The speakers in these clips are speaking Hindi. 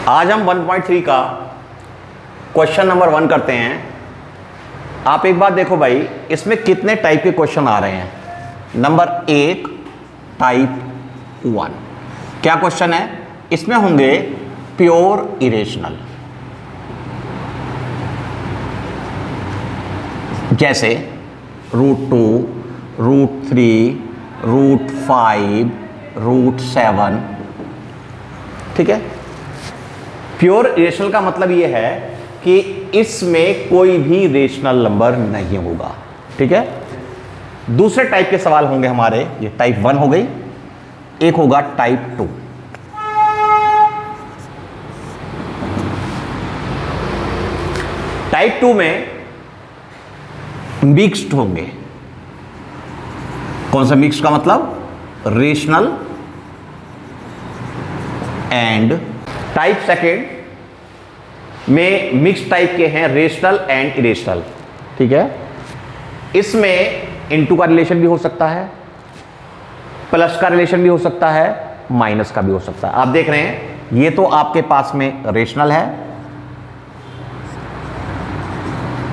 आज हम 1.3 का क्वेश्चन नंबर 1 करते हैं। आप एक बात देखो भाई, इसमें कितने टाइप के क्वेश्चन आ रहे हैं। नंबर 1 टाइप 1 क्या क्वेश्चन है, इसमें होंगे प्योर इरेशनल, जैसे √2, √3, √5, √7। ठीक है। प्योर इरेशनल का मतलब यह है कि इसमें कोई भी रेशनल नंबर नहीं होगा। ठीक है। दूसरे टाइप के सवाल होंगे हमारे, ये टाइप 1 हो गई, एक होगा टाइप 2। टाइप 2 में मिक्स्ड होंगे। कौन सा मिक्स्ड का मतलब, रेशनल एंड। टाइप सेकेंड में मिक्स टाइप के हैं, रेशनल एंड इरेशनल। ठीक है। इसमें इनटू का रिलेशन भी हो सकता है, प्लस का रिलेशन भी हो सकता है, माइनस का भी हो सकता है। आप देख रहे हैं ये तो आपके पास में रेशनल है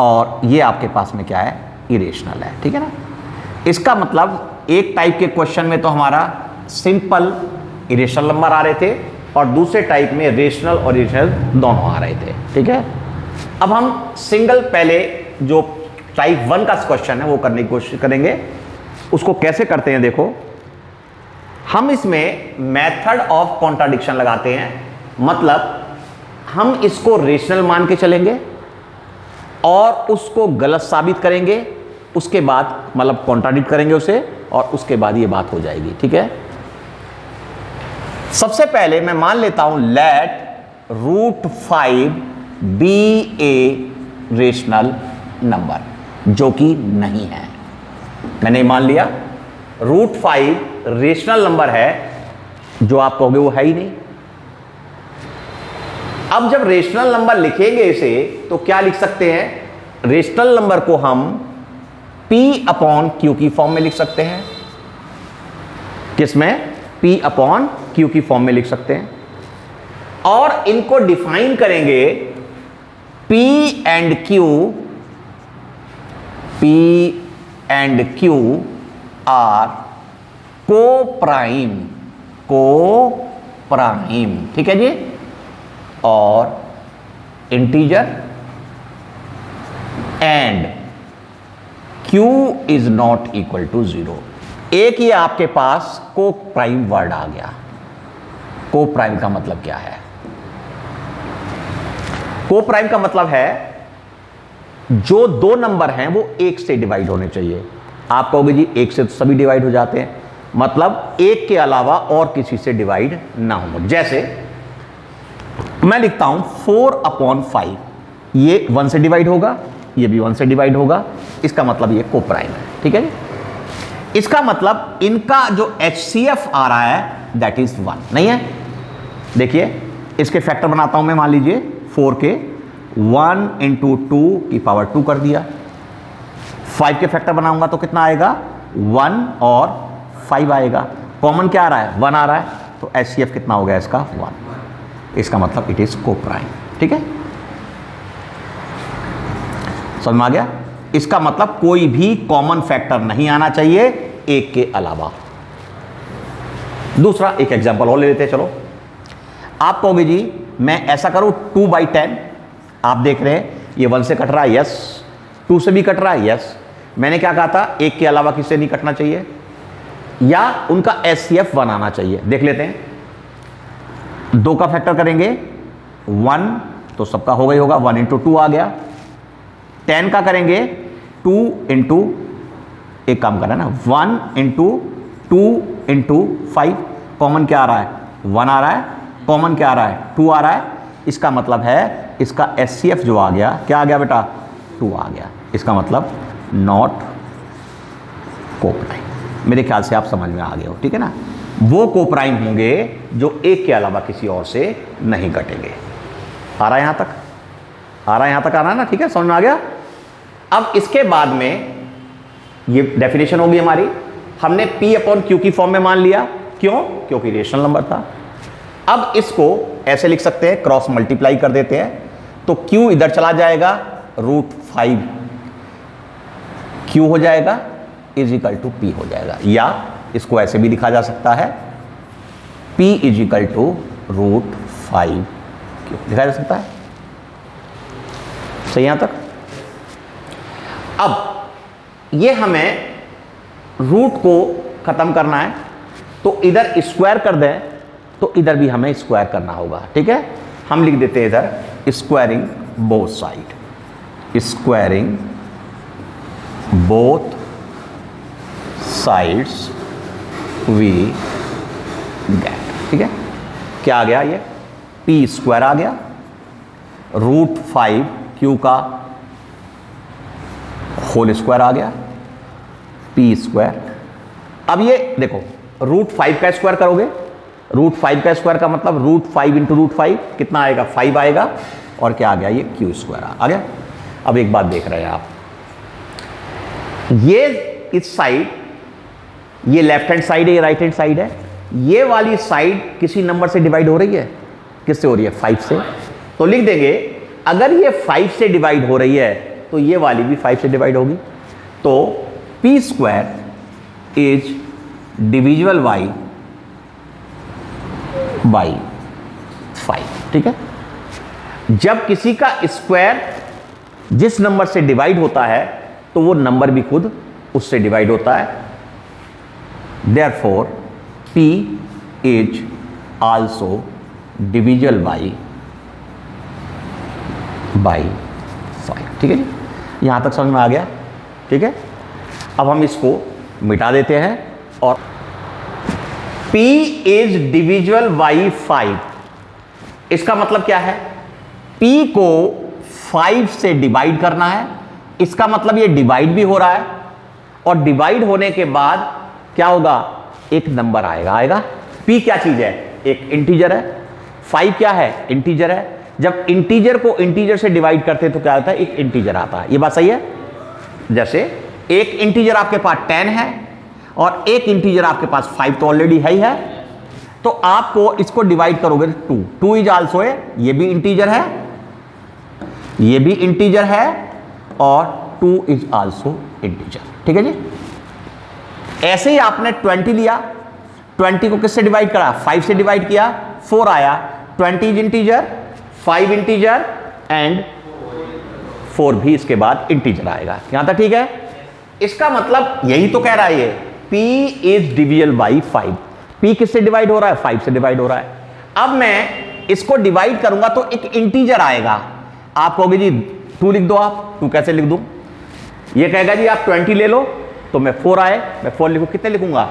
और ये आपके पास में क्या है, इरेशनल है। ठीक है ना। इसका मतलब एक टाइप के क्वेश्चन में तो हमारा सिंपल इरेशनल नंबर आ रहे थे और दूसरे टाइप में रेशनल और इरेशनल दोनों आ रहे थे। ठीक है। अब हम सिंगल पहले जो टाइप 1 का क्वेश्चन है वो करने की कोशिश करेंगे। उसको कैसे करते हैं देखो, हम इसमें मेथड ऑफ कॉन्ट्राडिक्शन लगाते हैं। मतलब हम इसको रेशनल मान के चलेंगे और उसको गलत साबित करेंगे, उसके बाद मतलब कॉन्ट्राडिक्ट करेंगे उसे और उसके बाद ये बात हो जाएगी। ठीक है। सबसे पहले मैं मान लेता हूं let √5 be a rational number, जो कि नहीं है। मैंने मान लिया √5 रेशनल नंबर है, जो आप कहोगे वो है ही नहीं। अब जब रेशनल नंबर लिखेंगे इसे तो क्या लिख सकते हैं, रेशनल नंबर को हम P/Q की फॉर्म में लिख सकते हैं। किसमें, P/Q की फॉर्म में लिख सकते हैं। और इनको डिफाइन करेंगे P and Q are coprime. ठीक है जी। और integer and Q is not equal to 0। एक ही आपके पास को प्राइम वर्ड आ गया। को प्राइम का मतलब क्या है, को प्राइम का मतलब है जो दो नंबर हैं वो एक से डिवाइड होने चाहिए। आप कहोगे जी एक से तो सभी डिवाइड हो जाते हैं, मतलब एक के अलावा और किसी से डिवाइड ना हो। जैसे मैं लिखता हूं 4/5, ये 1 से डिवाइड होगा, ये भी 1 से डिवाइड होगा, इसका मतलब ये को प्राइम है। ठीक है जी। इसका मतलब इनका जो HCF आ रहा है दैट इज 1 नहीं है। देखिए इसके फैक्टर बनाता हूं मैं, मान लीजिए 4 के 1 × 2 की पावर 2 कर दिया। 5 के फैक्टर बनाऊंगा तो कितना आएगा, 1 और 5 आएगा। कॉमन क्या आ रहा है, 1 आ रहा है, तो HCF कितना हो गया इसका, 1। इसका मतलब इट इज को प्राइम। ठीक है, समझ में आ गया। इसका मतलब कोई भी कॉमन फैक्टर नहीं आना चाहिए एक के अलावा। दूसरा एक एग्जांपल और ले लेते हैं। चलो, आप कहोगे जी मैं ऐसा करूं 2/10, आप देख रहे हैं ये 1 से कट रहा है, यस, 2 से भी कट रहा है, यस। मैंने क्या कहा था, एक के अलावा किससे नहीं कटना चाहिए, या उनका HCF 1 आना चाहिए। देख लेते हैं, 2 का फैक्टर करेंगे 1 तो सबका हो गई होगा, 1 × 2 आ गया। 10 का करेंगे 2 × एक काम कर रहा है ना, 1 × 2 × 5, कॉमन क्या आ रहा है, 1 आ रहा है, कॉमन क्या आ रहा है, 2 आ रहा है। इसका मतलब है इसका HCF जो आ गया, क्या आ गया बेटा, 2 आ गया। इसका मतलब नॉट को प्राइम। मेरे ख्याल से आप समझ में आ गए हो। ठीक है ना। वो को प्राइम होंगे जो एक के अलावा किसी और से नहीं कटेंगे। आ रहा है यहां तक, आ रहा है, यहां तक आ रहा है ना। ठीक है, समझ में आ गया। अब इसके बाद में ये डेफिनेशन होगी हमारी, हमने P/Q की फॉर्म में मान लिया। क्यों, क्योंकि रेशनल नंबर था। अब इसको ऐसे लिख सकते हैं, क्रॉस मल्टीप्लाई कर देते हैं, तो Q इधर चला जाएगा, √5 Q हो जाएगा इज इक्वल टू P हो जाएगा, या इसको ऐसे भी लिखा जा सकता है P is equal to √5 Q लिखा जा सकता है। सही यहां तक। अब ये हमें रूट को खत्म करना है, तो इधर स्क्वायर कर दें तो इधर भी हमें स्क्वायर करना होगा, ठीक है। हम लिख देते हैं इधर squaring both side, squaring both sides we get, ठीक है। क्या आ गया, ये P स्क्वायर आ गया, √5 Q का होल स्क्वायर आ गया, P स्क्वायर। अब ये देखो √5 का स्क्वायर करोगे, √5 का स्क्वायर का मतलब √5 इंटू √5 कितना आएगा, 5 आएगा, और क्या आ गया, ये Q स्क्वायर आ गया। अब एक बात देख रहे हैं आप, ये इस साइड, ये लेफ्ट हैंड साइड है, ये राइट हैंड साइड है, ये वाली साइड किसी नंबर से डिवाइड हो रही है, किससे हो रही है, 5 से। तो लिख देंगे अगर ये 5 से डिवाइड हो रही है तो ये वाली भी 5 से डिवाइड होगी, तो P square is divisible by 5, ठीक है। जब किसी का स्क्वायर जिस नंबर से डिवाइड होता है तो वो नंबर भी खुद उससे डिवाइड होता है, therefore P is also divisible by 5, ठीक है जी। यहां तक समझ में आ गया, ठीक है। अब हम इसको मिटा देते हैं और P इज डिविजिबल बाई 5, इसका मतलब क्या है, P को 5 से डिवाइड करना है, इसका मतलब ये डिवाइड भी हो रहा है, और डिवाइड होने के बाद क्या होगा, एक नंबर आएगा। P क्या चीज है, एक इंटीजर है, 5 क्या है, इंटीजर है। जब इंटीजर को इंटीजर से डिवाइड करते हैं तो क्या होता है, एक इंटीजर आता है। ये बात सही है। जैसे एक इंटीजर आपके पास 10 है और एक इंटीजर आपके पास 5 तो ऑलरेडी है ही है, तो आपको इसको डिवाइड करोगे 2 इज आल्सो है, ये भी इंटीजर है, ये भी इंटीजर है, और 2 इज आल्सो इंटीजर, ठीक है जी। ऐसे ही आपने 20 लिया, 20 को किससे डिवाइड करा, 5 से डिवाइड किया, 4 आया, 20 इज इंटीजर, 5 इंटीजर, एंड 4 भी इसके बाद इंटीजर आएगा। यहां तक ठीक है। इसका मतलब यही तो कह रहा है ये, P is divisible by 5। P किससे डिवाइड हो रहा है, 5 से डिवाइड हो रहा है। अब मैं इसको डिवाइड करूंगा तो एक इंटीजर आएगा, आप कहोगे जी 2 लिख दो, आप 2 कैसे लिख दूं, ये कहेगा जी आप 20 ले लो, तो मैं 4 आए, मैं 4 लिखूं, कितने लिखूंगा,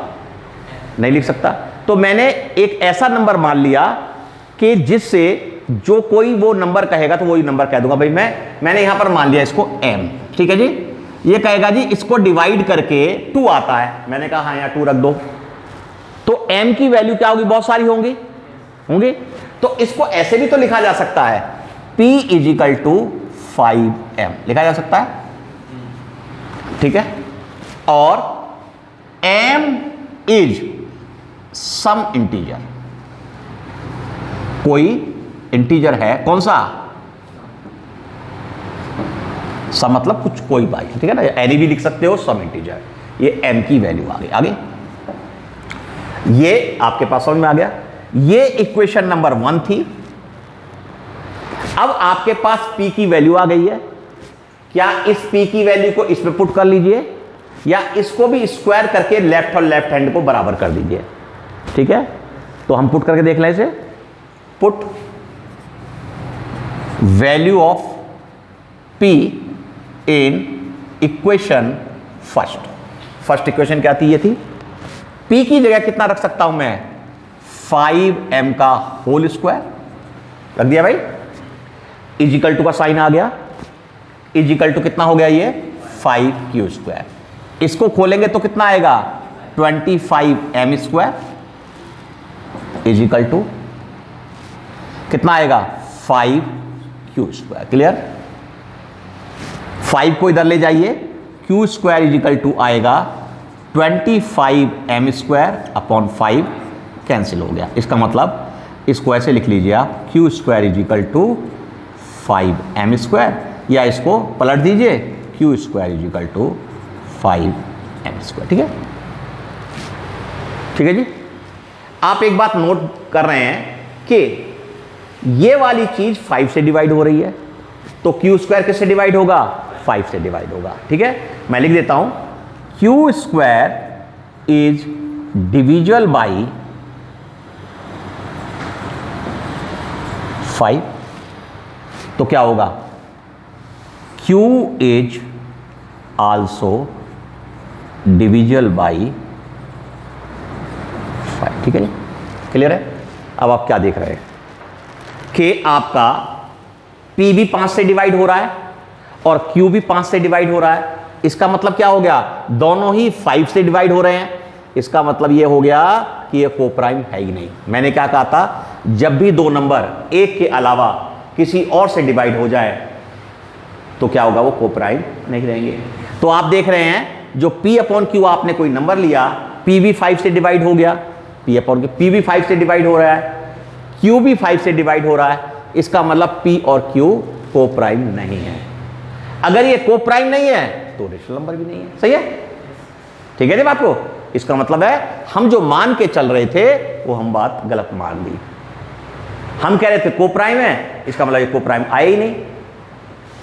नहीं लिख सकता। तो मैंने एक ऐसा नंबर मान लिया कि जिससे जो कोई वो नंबर कहेगा तो वही नंबर कह दूंगा। भाई मैंने यहां पर मान लिया इसको m, ठीक है जी। ये कहेगा जी इसको डिवाइड करके 2 आता है, मैंने कहा हाँ यहाँ 2 रख दो, तो m की वैल्यू क्या होगी, बहुत सारी होंगी। तो इसको ऐसे भी तो लिखा जा सकता है, P is equal to 5m लिखा जा सकता है, ठीक है। और m इज सम इंटीजर, कोई इंटीजर है, कौन सा, सम मतलब कुछ कोई बाई, ठीक है ना, एनी भी लिख सकते हो, सम इंटीजर, ये m की वैल्यू आ गई। आगे ये आपके पास समझ में आ गया। ये इक्वेशन नंबर 1 थी। अब आपके पास P की वैल्यू आ गई है, क्या इस P की वैल्यू को इसमें पुट कर लीजिए, या इसको भी स्क्वायर करके लेफ्ट और लेफ्ट हैंड को बराबर कर दीजिए, ठीक है। तो हम पुट करके देख लें इसे, put value of P in equation first equation क्या थी, ये थी। P की जगह कितना रख सकता हूं मैं, 5m का होल स्क्वायर रख दिया भाई, इजिकल टू का साइन आ गया, इजिकल टू कितना हो गया, ये 5q स्क्वायर। इसको खोलेंगे तो कितना आएगा, 25m स्क्वायर इजिकल टू कितना आएगा, 5q स्क्वायर। क्लियर। 5 को इधर ले जाइए, q स्क्वायर इजिकल टू आएगा 25m स्क्वायर अपॉन 5, कैंसिल हो गया। इसका मतलब इसको ऐसे लिख लीजिए आप, Q square is equal to 5m square, या इसको पलट दीजिए, Q square is equal to 5m square. ठीक है, ठीक है जी। आप एक बात नोट कर रहे हैं कि ये वाली चीज 5 से डिवाइड हो रही है, तो क्यू स्क्वायर किससे डिवाइड होगा? 5 से डिवाइड होगा। ठीक है, मैं लिख देता हूं, Q square is divisible by 5, तो क्या होगा? Q is also divisible by 5। ठीक है जी, क्लियर है? अब आप क्या देख रहे हैं कि आपका P भी 5 से डिवाइड हो रहा है और Q भी 5 से डिवाइड हो रहा है। इसका मतलब क्या हो गया? दोनों ही 5 से डिवाइड हो रहे हैं। इसका मतलब ये हो गया कि ये कोप्राइम है ही नहीं। मैंने क्या कहा था? जब भी दो नंबर एक के अलावा किसी और से डिवाइड हो जाए तो क्या होगा? वो कोप्राइम नहीं रहेंगे। तो आप देख रहे हैं जो P अपॉन Q आपने कोई नंबर लिया, P भी 5 से डिवाइड हो गया, P अपॉन Q, P भी 5 से डिवाइड हो रहा है, Q भी 5 से डिवाइड हो रहा है। इसका मतलब P और Q कोप्राइम नहीं है। अगर ये कोप्राइम नहीं है तो रेशनल नंबर भी नहीं है। सही है? ठीक है जी बात को? इसका मतलब है हम जो मान के चल रहे थे वो हम बात गलत मान ली। हम कह रहे थे कोप्राइम है, इसका मतलब ये कोप्राइम आया ही नहीं।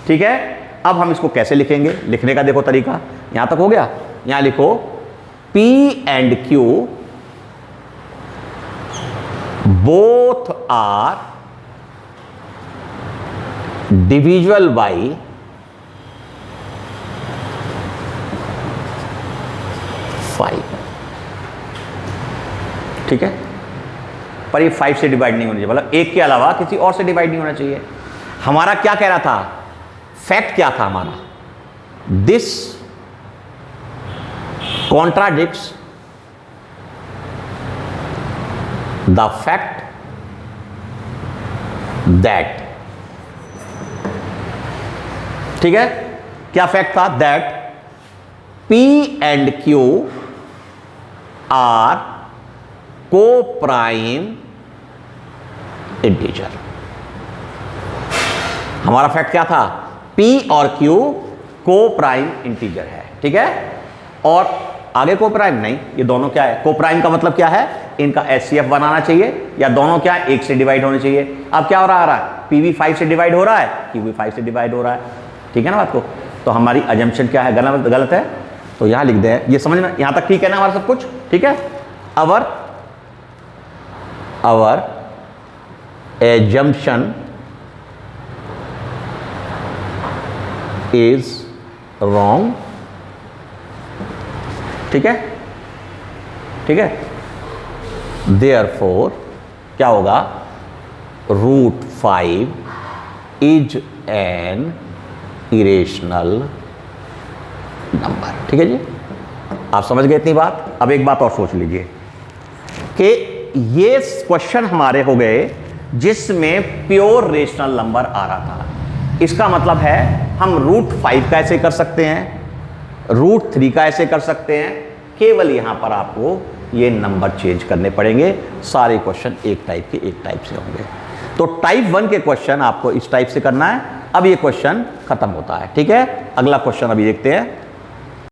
ठीक है, अब हम इसको कैसे लिखेंगे? लिखने का देखो तरीका, यहां तक हो गया। यहां लिखो P and Q both are divisible by 5। ठीक है, पर ये 5 से डिवाइड नहीं होनी चाहिए, मतलब एक के अलावा किसी और से डिवाइड नहीं होना चाहिए। हमारा क्या कह रहा था? फैक्ट क्या था हमारा? This contradicts the fact that. ठीक है, क्या फैक्ट था? That P and Q are coprime integer. हमारा फैक्ट क्या था? P और Q कोप्राइम इंटीजर है। ठीक है, और आगे कोप्राइम नहीं, ये दोनों क्या है? कोप्राइम का मतलब क्या है? इनका HCF बनाना चाहिए, या दोनों क्या है? 1 से डिवाइड होने चाहिए। अब क्या हो रहा है? P भी 5 से डिवाइड हो रहा है, Q भी 5 से डिवाइड हो रहा है। ठीक है ना बात को? तो हमारी अजम्पशन क्या है? गलत है। तो यहां लिख दें, ये समझ में यहां तक ठीक है ना हमारा सब कुछ? ठीक है, अवर assumption is wrong। ठीक है, ठीक है, therefore क्या होगा? √5 is an irrational नंबर। ठीक है जी, आप समझ गए इतनी बात? अब एक बात और सोच लीजिए कि ये क्वेश्चन हमारे हो गए जिसमें प्योर रेशनल नंबर आ रहा था। इसका मतलब है हम √5 का ऐसे कर सकते हैं, √3 का ऐसे कर सकते हैं। केवल यहां पर आपको ये नंबर चेंज करने पड़ेंगे। सारे क्वेश्चन एक टाइप से होंगे। तो टाइप 1 के क्वेश्चन आपको इस टाइप से करना है। अब ये क्वेश्चन खत्म होता है। ठीक है, अगला क्वेश्चन अभी देखते हैं।